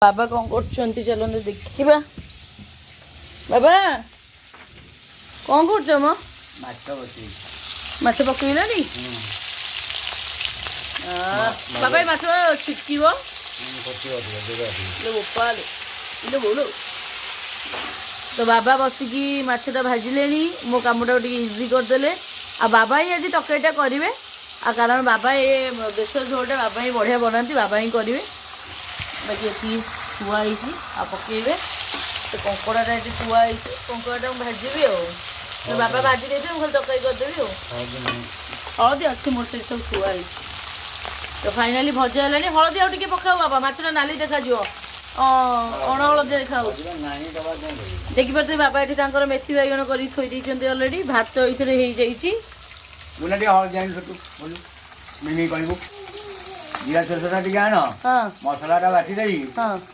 बाबा कौन करछंती चलो देखिबा। बाबा कौन करछ म माछ पकईलानी बाबा माछ छिटकिबो बोपालो इलो बोलो तो बाबा बसिकी माछटा भाजिले मो कामटा इजी करदे आ बाबा ही आज तकईटा करेंगे आ कारण बाबा ये बेसर झोलटा बाबा ही बढ़िया बनाती बाबा ही करेंगे बाकी ये थुआई आ पकेबे तो कंकड़ाटा ये थुआई कंकड़ाटा भाजबी आ बाबा भाजी दे खाली तकई करदेवी हलदी अच्छी मोर से सब थुआई तो फाइनाली भजा है हलदी आउ टे पकाओ बाबा माछटा नाली देखा अण हलदी देखा देखिपे बाबा ये मेथी बैगण कर थोड़ी अलरेडी भात ये जीरा सरसटा टे आन मसलाटा बाटी दे